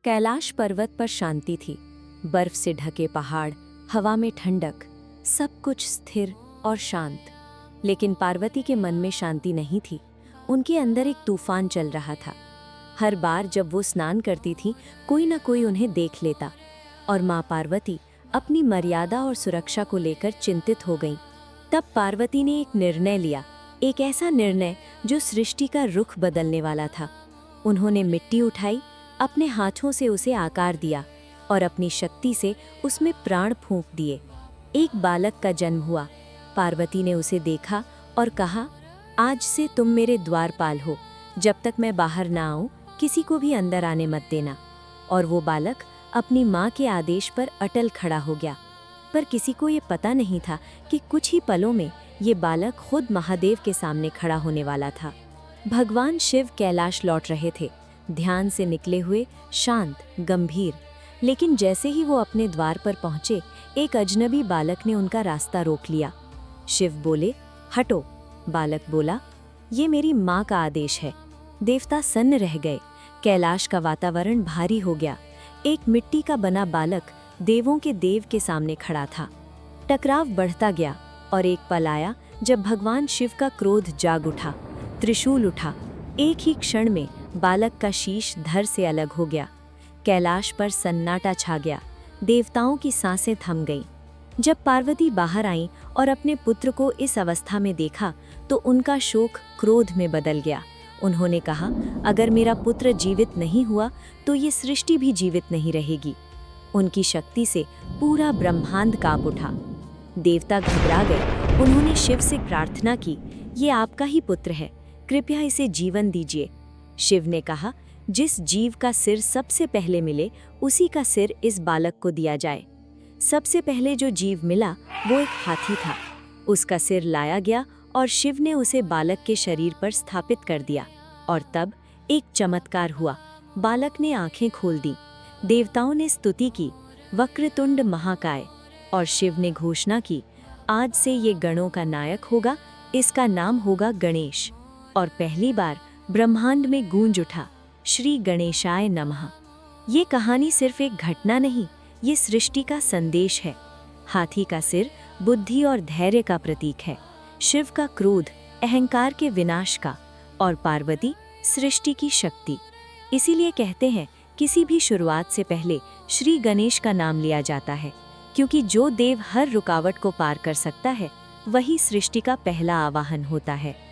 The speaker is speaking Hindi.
कैलाश पर्वत पर शांति थी। बर्फ से ढके पहाड़, हवा में ठंडक, सब कुछ स्थिर और शांत। लेकिन पार्वती के मन में शांति नहीं थी। उनके अंदर एक तूफान चल रहा था। हर बार जब वो स्नान करती थी, कोई न कोई उन्हें देख लेता और माँ पार्वती अपनी मर्यादा और सुरक्षा को लेकर चिंतित हो गईं। तब पार्वती ने एक निर्णय लिया, एक ऐसा निर्णय जो सृष्टि का रुख बदलने वाला था। उन्होंने मिट्टी उठाई, अपने हाथों से उसे आकार दिया और अपनी शक्ति से उसमें प्राण फूंक दिए। एक बालक का जन्म हुआ। पार्वती ने उसे देखा और कहा, आज से तुम मेरे द्वारपाल हो। जब तक मैं बाहर ना आऊं, किसी को भी अंदर आने मत देना। और वो बालक अपनी माँ के आदेश पर अटल खड़ा हो गया। पर किसी को ये पता नहीं था कि कुछ ही पलों में ये बालक खुद महादेव के सामने खड़ा होने वाला था। भगवान शिव कैलाश लौट रहे थे, ध्यान से निकले हुए, शांत, गंभीर। लेकिन जैसे ही वो अपने द्वार पर पहुंचे, एक अजनबी बालक ने उनका रास्ता रोक लिया। शिव बोले, हटो। बालक बोला, ये मेरी माँ का आदेश है। देवता सन्न रह गए। कैलाश का वातावरण भारी हो गया। एक मिट्टी का बना बालक देवों के देव के सामने खड़ा था। टकराव बढ़ता गया और एक पल आया जब भगवान शिव का क्रोध जाग उठा। त्रिशूल उठा। एक ही क्षण में बालक का शीश धड़ से अलग हो गया। कैलाश पर सन्नाटा छा गया। देवताओं की सांसें थम गईं। जब पार्वती बाहर आईं और अपने पुत्र को इस अवस्था में देखा तो उनका शोक क्रोध में बदल गया। उन्होंने कहा, अगर मेरा पुत्र जीवित नहीं हुआ तो ये सृष्टि भी जीवित नहीं रहेगी। उनकी शक्ति से पूरा ब्रह्मांड कांप उठा। देवता घबरा गए। उन्होंने शिव से प्रार्थना की, ये आपका ही पुत्र है, कृपया इसे जीवन दीजिए। शिव ने कहा, जिस जीव का सिर सबसे पहले मिले, उसी का सिर इस बालक को दिया जाए। सबसे पहले जो जीव मिला वो एक हाथी था। उसका सिर लाया गया और शिव ने उसे बालक के शरीर पर स्थापित कर दिया। और तब एक चमत्कार हुआ। बालक ने आंखें खोल दी। देवताओं ने स्तुति की, वक्रतुंड महाकाय। और शिव ने घोषणा की, आज से ये गणों का नायक होगा, इसका नाम होगा गणेश। और पहली बार ब्रह्मांड में गूंज उठा, श्री गणेशाय नमः। ये कहानी सिर्फ एक घटना नहीं, ये सृष्टि का संदेश है। हाथी का सिर बुद्धि और धैर्य का प्रतीक है। शिव का क्रोध अहंकार के विनाश का, और पार्वती सृष्टि की शक्ति। इसीलिए कहते हैं, किसी भी शुरुआत से पहले श्री गणेश का नाम लिया जाता है, क्योंकि जो देव हर रुकावट को पार कर सकता है, वही सृष्टि का पहला आवाहन होता है।